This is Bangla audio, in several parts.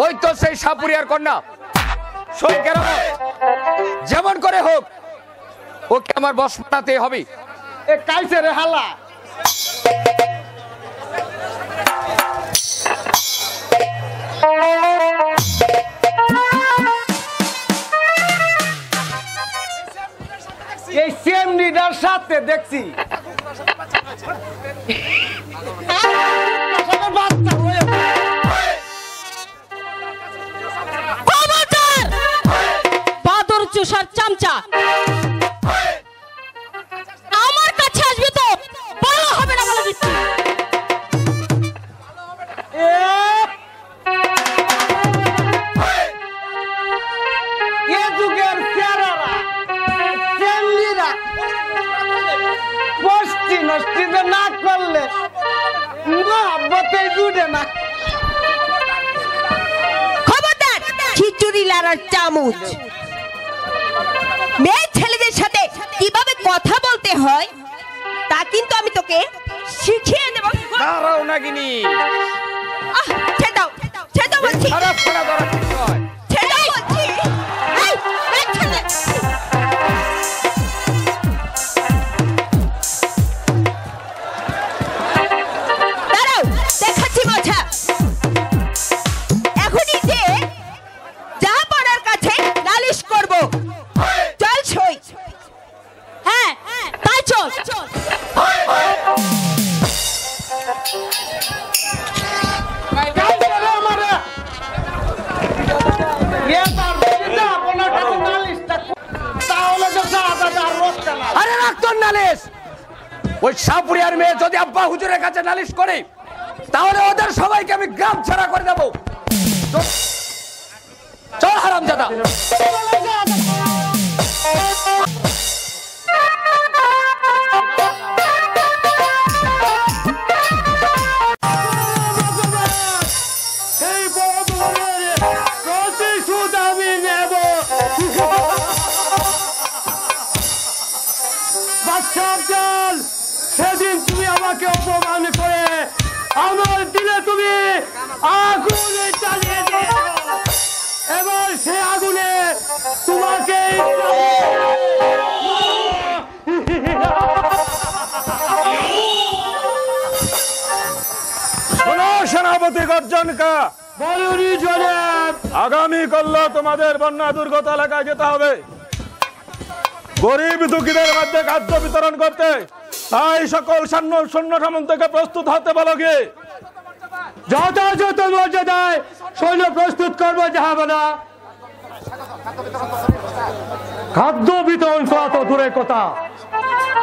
ওই তো সেই সাপুরিয়ার কন্যা শোন কেরামত, যেমন করে হোক ওকে আমার বশ বানাতে হবে। এ কাইছে রে হালা, এই সেম লিডার সাথে দেখছি বাদর চুষার চামচা আমার কাছে আসবে তো ভালো হবে না বলে দিচ্ছি। এ যুগের চেহারারা সেমলিরা পষ্টি নষ্টি না করলে মহাব্বতে জুড়ে না। খবরদার খিচুড়ি লাড়ার চামচ, মেয়ে ছেলেদের সাথে কিভাবে কথা বলতে হয় তা কিন্তু আমি তোকে শিখিয়ে দেব। দাঁড়াও নাগিনী, ছেড়ে দাও, ছেড়ে দাও বলছি, খারাপ করা ধরা ঠিক নয়। ছেড়ে দাও বলছি। এই, এই ছেড়ে দে। দাঁড়াও, দেখাচ্ছি মজা। এখনই যে জাহাপনার কাছে নালিশ করব। চল সই। হ্যাঁ, তাই চল। আরে রাখতো নালিশ। ওই সাপুরিয়ার মেয়ে যদি আব্বা হুজুরের কাছে নালিশ করে তাহলে ওদের সবাইকে আমি গ্রাম ছাড়া করে দেবো। চল হারামজাদা। সেদিন তুমি আমাকে অপমান করে আমার দিলে তুমি আগুনে চালিয়ে দিয়েছো, এবার সে আগুনে তোমাকে সেনাপতি গর্জনকা বলুনি জনাব। আগামী কাল তোমাদের বন্যা দুর্গত এলাকায় যেতে হবে গরিব দুঃখীদের মধ্যে খাদ্য বিতরণ করতে। তাই সকল সৈন্য সামন্তকে প্রস্তুত হতে বলো গিয়ে। যথাযথ মর্যাদায় সৈন্য প্রস্তুত করবো জাহাবনা। খাদ্য বিতরণ করা তো দূরের কথা,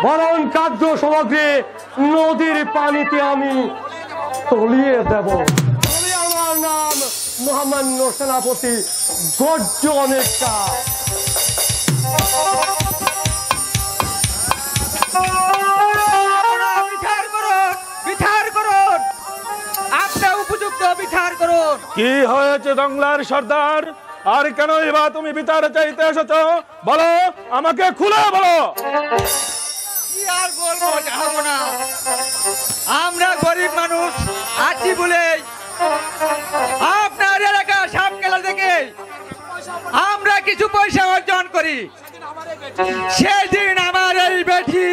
বরং খাদ্য সামগ্রী নদীর পানিতে আমি তলিয়ে দেব। তবে আমার নাম মহামান্য সেনাপতি গর্জনকা। বিচার করুন, আপনি উপযুক্ত বিচার করুন। কি হয়েছে জংলার সর্দার? আর কেনই বা তুমি বিচার চাইতে এসেছো? বলো, আমাকে খুলে বলো। কি আর বলবো জাহাপনা, আমরা গরিব মানুষ আছি বলে আপনার এলাকা সাপ খেলা থেকে আমরা কিছু পয়সা অর্জন করি। সেদিন আমার এই বেটি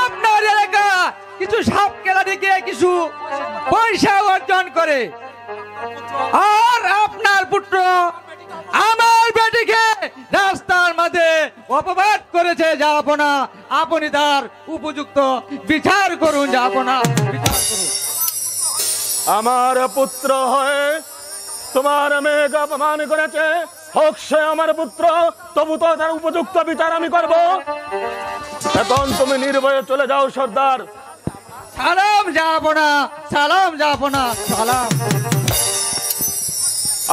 আপনার এলাকা কিছু সাপ খেলা থেকে কিছু পয়সা অর্জন করে, আর আপনার পুত্র আমার বেটিকে রাস্তার মাঝে অপবাদ করেছে। জাহাপনা, আপনি তার উপযুক্ত বিচার করুন। জাহাপনা, বিচার করুন। আমার পুত্র হয়ে তোমার মেয়েকে অপমান করেছে, হোক সে আমার পুত্র, তবু তো তার উপযুক্ত বিচার আমি করব। এখন তুমি নির্ভয়ে চলে যাও সর্দার। সালাম জাহাপনা, সালাম জাহাপনা, সালাম।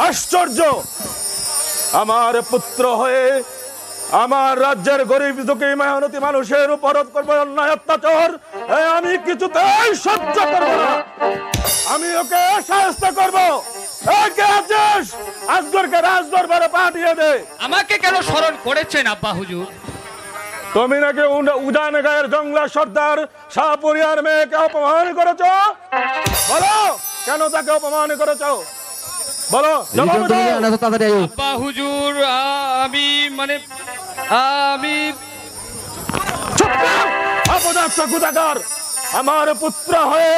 আশ্চর্য, আমার পুত্র হয়ে আমার রাজ্যের গরিব দুঃখী মেহনতি মানুষের উপর করবো অন্যায় অত্যাচার, আমি কিছুতেই সহ্য করবো না। আমি ওকে শাস্ত করবো। আজগরকে রাজদরবারে পাঠিয়ে দে। আমাকে কেন স্মরণ করেছেন আব্বা হুজুর? তুমি নাকি উজান গায়ের জংলা সর্দার শাহপুরিয়ার মেয়েকে অপমান করেছ। বলো, কেন তাকে অপমান করেছ? বলো, জবাব দাও। আব্বা হুজুর, আমি অপদার্থ কোথাকার! আমার পুত্র হয়ে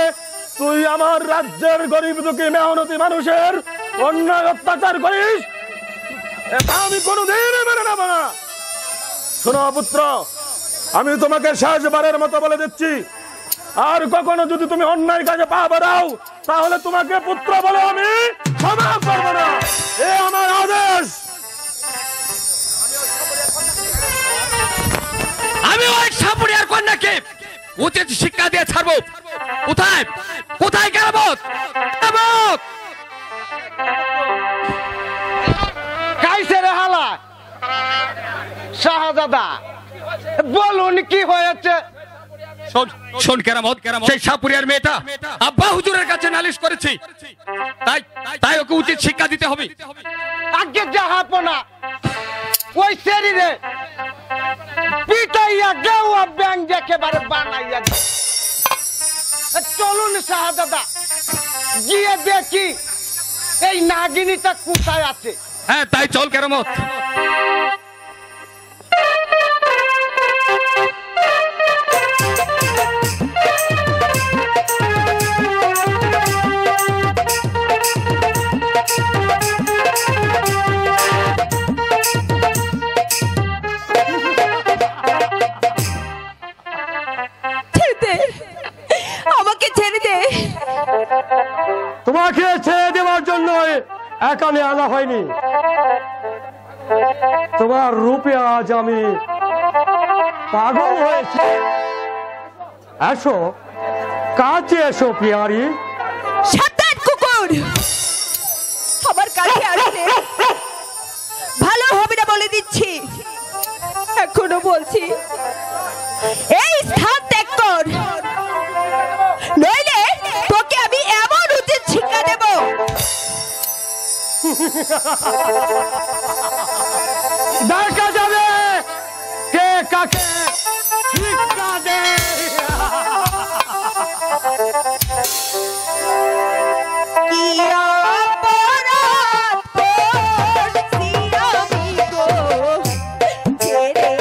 তুই আমার রাজ্যের গরিব দুঃখী মেহনতি মানুষের অন্যায় অত্যাচার করিস, এটা আমি কোনোদিন মেনে নেব না। শোনো পুত্র, আমি তোমাকে শেষবারের মতো বলে দিচ্ছি, আর কখনো যদি তুমি অন্যায় কাজে পা বাড়াও তাহলে তোমাকে পুত্র বলে আমি ক্ষমা করব না। এ আমার আদেশ। আমি ওই সাপুরিয়ার কন্যাকে উচিত শিক্ষা দিয়ে ছাড়বো। কোথায় কোথায় কেরামত? কাইসে রে হালা শাহজাদা, বলুন কি হয়েছে? শোন কেরামত, সেই সাপুরিয়ার মেয়েটা আব্বা হুজুরের কাছে নালিশ করেছি, তাই ওকে উচিত শিক্ষা দিতে হবে। আগে জাহাপনা ওই শরীরে পিটাইয়া গেওয়া ব্যাংক একেবারে বানাইয়া দে। চলুন শাহজাদা গিয়ে দেখি এই নাগিনীটা কোথায় আছে। হ্যাঁ তাই চল কেরামত। আমাকে ছেড়ে দে। তোমাকে ছেড়ে দেওয়ার জন্য এখানে আনা হয়নি। তোমার রূপে আজ আমি পাগল হয়েছি। এসো কাছে এসো প্রিয়ারি। সাবধান কুকুর, আমার কাছে আসলে ভালো হবে না বলে দিচ্ছি। এখনো বলছি এই স্থান ত্যাগ কর, নইলে তোকে আমি এমন উচিত শিক্ষা দেব। দেখা যাবে কে কাকে শিক্ষা দেয়। কি অপরাধ করছি আমি গো, ছেড়ে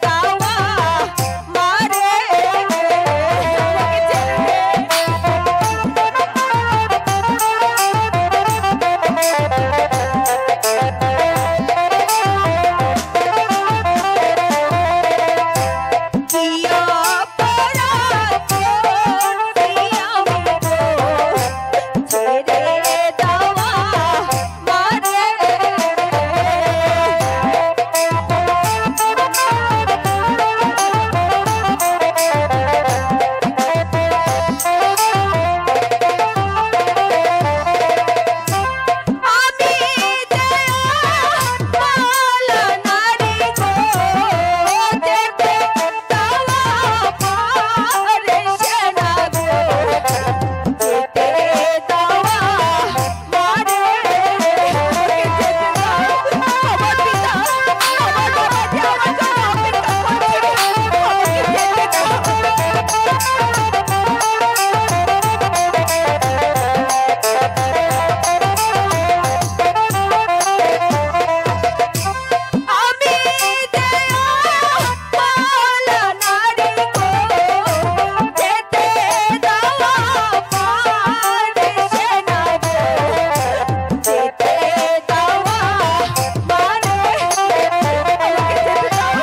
দাওয়া মারে। কি অপরাধ করছি আমি গো, ছেড়ে দাওয়া মারে। আমি দেওয়ালা নারী গো, যেতে দাওয়া মারে সেনা গো, যেতে দাওয়া মারে। যেতে দাও আমার পিতা, আমার বাবা যে আমার জন্য অপেক্ষা করছে, আমাকে যেতে দাও। আমি দেওয়ালা নারী গো, যেতে দাওয়া মারে সেনা গো, যেতে দাওয়া মারে। আমাকে যেতে দাও।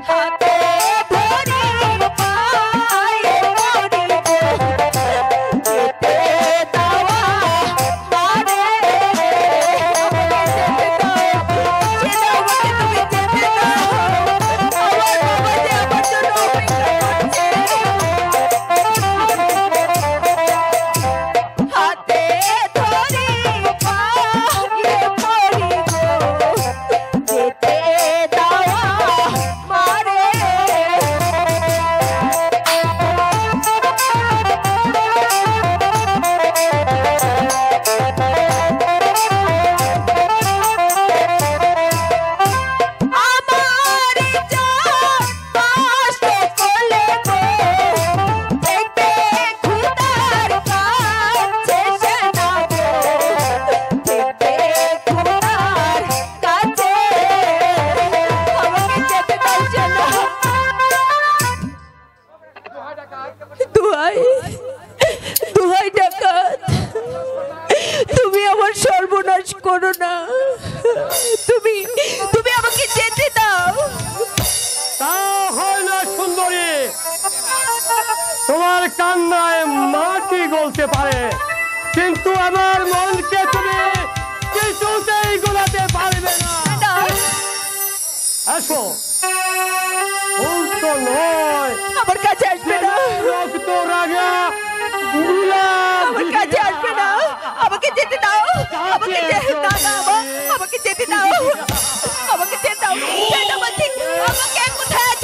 হাতে ধরি পায়ে ধরি গো, যেতে দাওয়া মারে। আমাকে যেতে দাও, সেটা আমাকে তুমি যেতে দাও। আমার বাবা যে আমার জন্য অপেক্ষা করছে। হাতে ধরি পায়ে ধরি গো, যেতে দাওয়া মারে। আমার জান কষ্ট করলে গো, দেখবে খুদার কাছে সেনা গো, দেখবে খুদার কাছে। আমাকে যেতে দাও সেনা। দুহাই দুহাই ডাকাত, তুমি আমার সর্বনাশ করো না। তুমি তুমি আমাকে যেতে দাও। তা হয় না সুন্দরী, তোমার কান্নায় মাটি গলতে পারে, কিন্তু আমার মনকে তুমি কিছুতেই গোলাতে পারবে না। না, আসো, ভুল তো নয়। আমার কাছে আসবে না, রক্ত রাগা গুলাব আমার কাছে আসবে না। আমাকে যেতে দাও, আমাকে যেতে দাও না, আমাকে যেতে দাও, আমাকে যেতে দাও। সেনাপতি, আমাকে কোথায়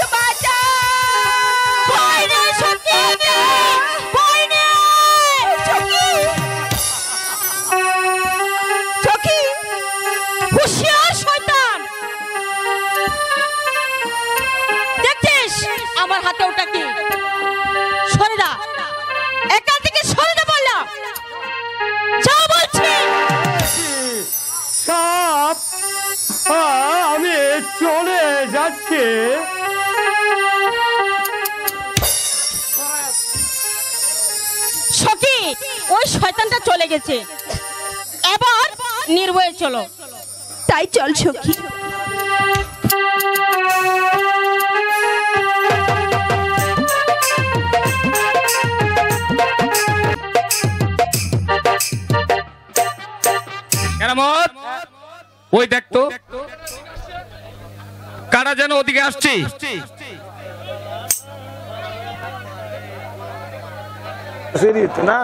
যাচ্ছে সখী ওই শয়তানটা চলে গেছে, এবার নির্ভয়ে চলো। তাই চল সখী। কেরামত, ওই দেখতো কারা যেন ওদিকে আসছে। সিরিত না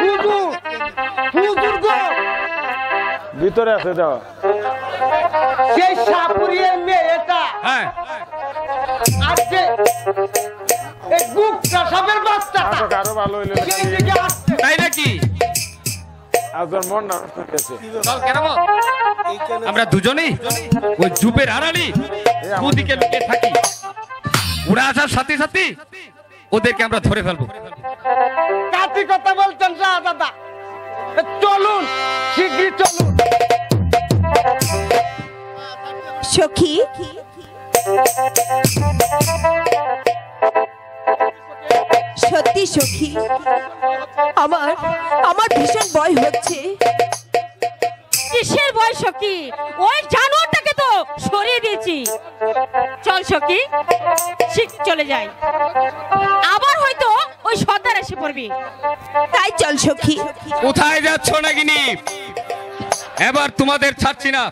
হুজুর হুজুর গো, ভিতরে আছে যাও। সেই সাপুরিয়ার মেয়েটা হ্যাঁ, আসছে, এই গুপ্তা সাপের বাচ্চাটা নাটক আরো ভালো হইলো না। সেই দিকে আসছে। তাই নাকি? আজর মন না হইতেছে। চল কেরামত, আমরা দুজনেই ওই জুপের আড়ালে ওদিকে লুকিয়ে থাকি। ওরা আসার সাথে সাথে ওদেরকে আমরা ধরে ফেলবো। কাটি কথা বলছেন দাদা, চলুন শীঘ্রই চলুন। সখী সত্যি সখী, আমার আমার ভীষণ ভয় হচ্ছে। কিসের ভয় সখী? ওই জানোয়ারটাকে তো সরিয়ে দিয়েছি। চল সখী, চলে যাই, আবার হয়তো ওই সর্দার এসে পড়বি। তাই চল সখী। কোথায় যাচ্ছ নাগিনি? এবার তোমাদের ছাড়ছি না।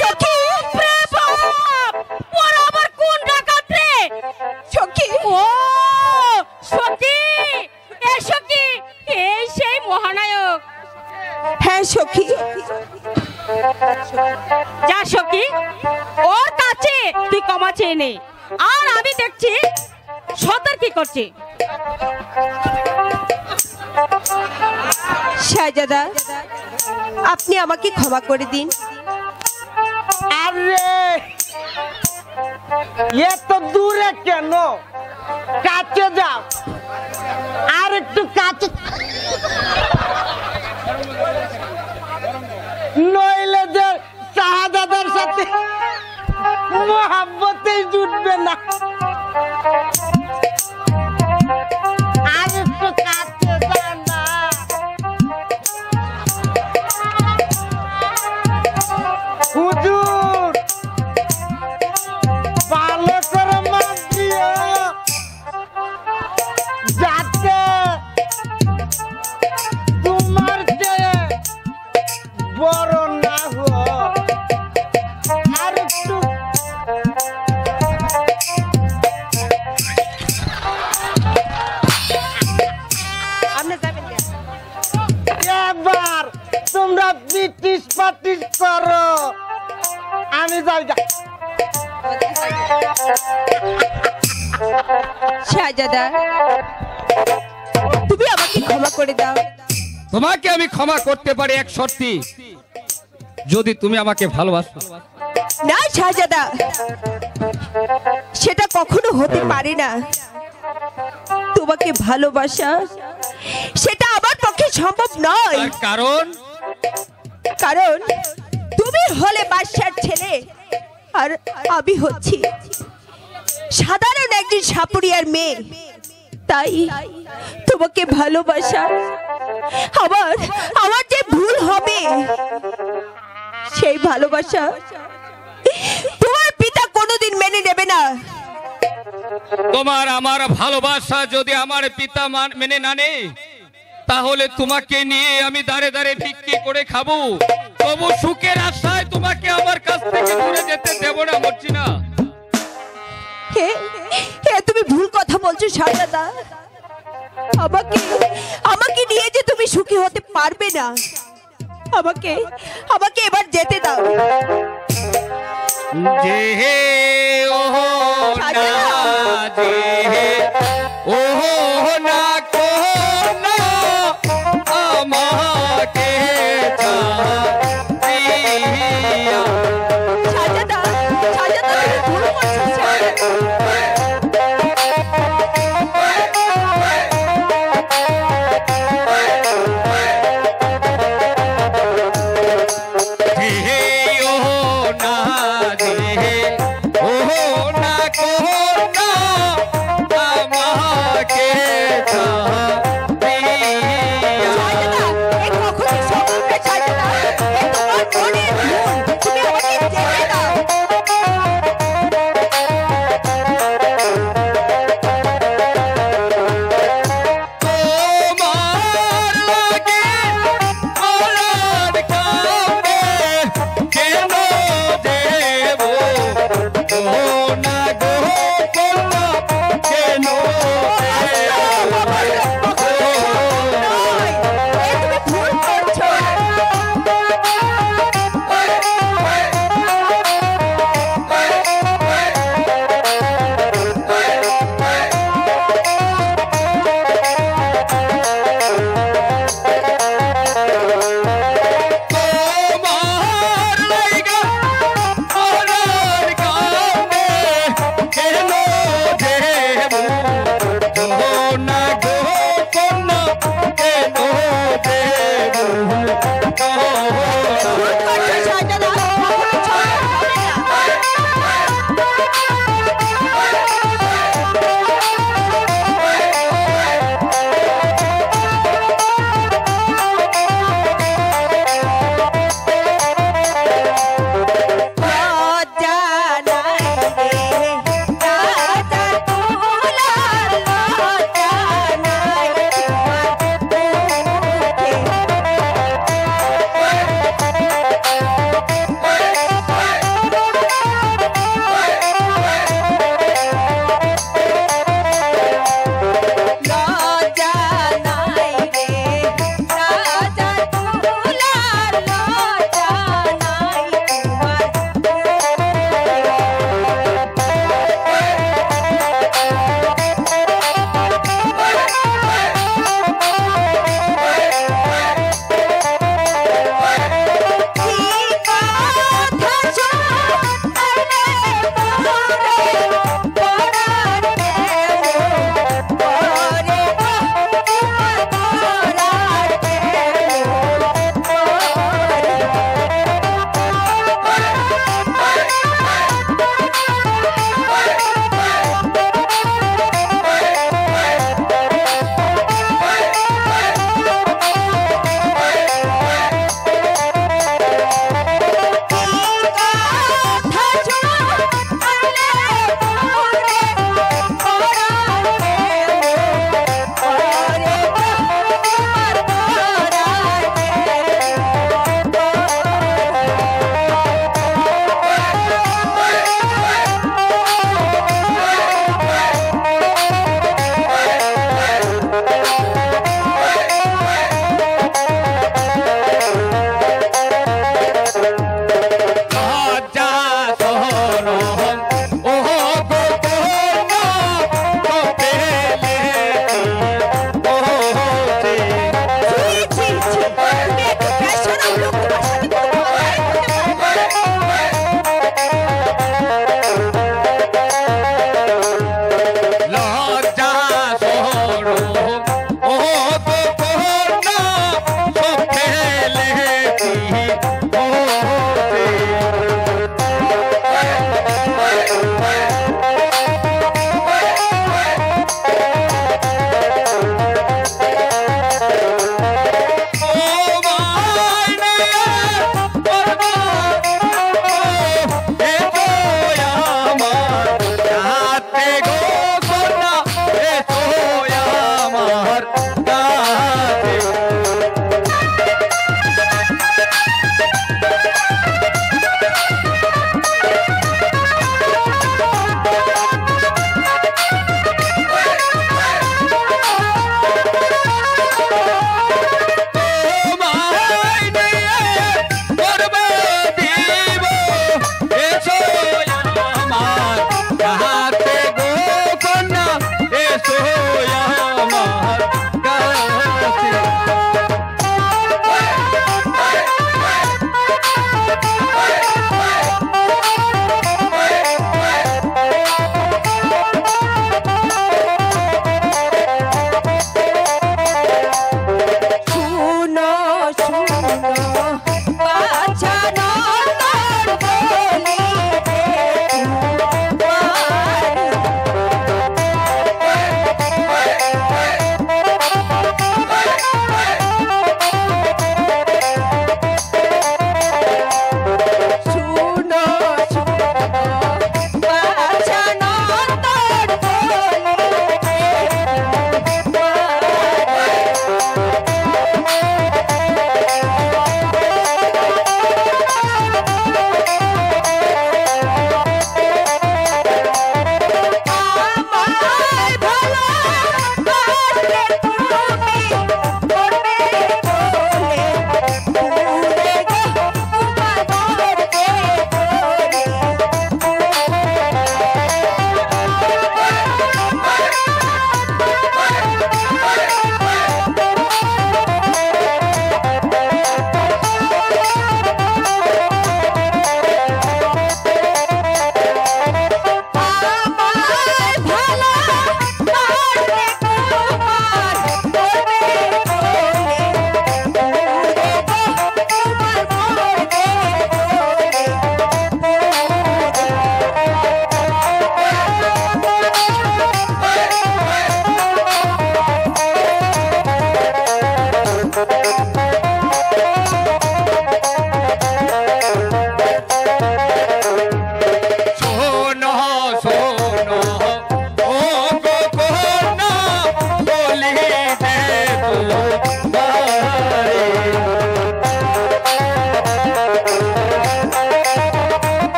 সখী ওরা আবার কোন ডাকাত রে? সখী ও সখী, এ সখী, এই সেই মহানায়ক। হ্যাঁ সখী, যা সখী, ওর কাছে তুই ক্ষমা চেয়ে নে। আর আমি দেখছি সর্দার কি করছে। শাহজাদা, আপনি আমাকে ক্ষমা করে দিন। আরে এত দূরে কেন, কাছে যাও, আর একটু কাছে, নইলে যে শাহজাদার সাথে মোহাব্বতেই জুটবে না। আর একটু কাছে যাও না। হুজুর ভালো করে মাপ দিও, যাতে তোমার চেয়ে বড় না হয়। আর একটু এবার তোমরা ব্রিটিশ পার্টিস করো, আমি যাই। শাহজাদা, তুমি আমাকে ক্ষমা করে দাও। তোমাকে আমি ক্ষমা করতে পারি এক শর্তে, যদি তুমি আমাকে ভালোবাসো। না শাহজাদা, সেটা কখনো হতে পারে না। তোমাকে ভালোবাসা সেটা আমার পক্ষে সম্ভব নয়। তার কারণ কারণ তুমি হলে বাদশার ছেলে, আর আমি হচ্ছি সাধারণ একজন সাপুরিয়ার মেয়ে। তাই তোমাকে ভালোবাসা আমার আমার যে ভুল হবে, সেই ভালোবাসা তোমার পিতা কোনোদিন মেনে নেবে না। তোমার আমার ভালোবাসা যদি আমার পিতা মেনে না নেয়, তাহলে তোমাকে নিয়ে আমি দাঁড়ে দাঁড়ে ভিক্ষে করে খাবো, তবু সুখের আশায় তোমাকে আমার কাছ থেকে দূরে যেতে দেব না, মর্জিনা। তুমি ভুল কথা বলছো শাহজাদা। আমাকে আমাকে নিয়ে যে তুমি সুখী হতে পারবে না। আমাকে আমাকে এবার যেতে দাও। যে হে ওহো না, যে হে ওহো না কো না আমাকে ছাড়িয়া। শাহজাদা, শাহজাদা, তুমি ভুল করছো শাহজাদা।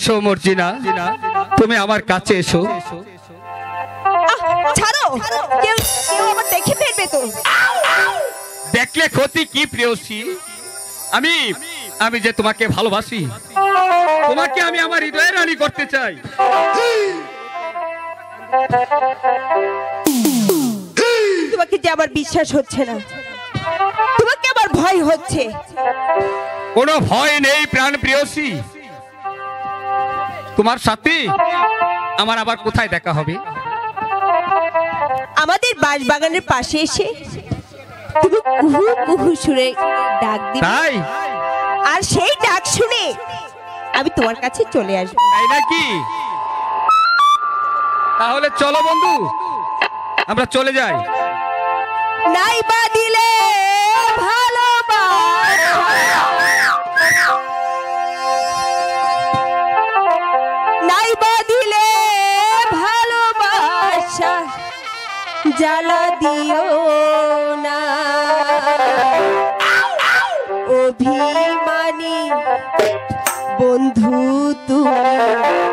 এসো মর্জিনা, তুমি আমার কাছে এসো। ছাড়ো, কেউ কেউ আমার দেখে ফেলবে তো। দেখলে ক্ষতি কি প্রেয়সী? আমি আমি যে তোমাকে ভালোবাসি, তোমাকে আমি আমার হৃদয়ে রানী করতে চাই। তোমাকে যে আমার বিশ্বাস হচ্ছে না, তোমাকে আমার ভয় হচ্ছে। কোনো ভয় নেই প্রাণ প্রেয়সী, তোমার সাথে আমার আবার কোথায় দেখা হবে? আমাদের বাঁশবাগানের পাশে এসে তুমি কুহু কুহু সুরে ডাক দিবে, তাই আর সেই ডাক শুনে আমি তোমার কাছে চলে আসবো। তাই নাকি? তাহলে চলো বন্ধু, আমরা চলে যাই। নাই বা দিলে ভালোবাসা, নাই বা দিলে ভালোবাসা, জ্বালা দিও না অভিমানী বন্ধু তুমি।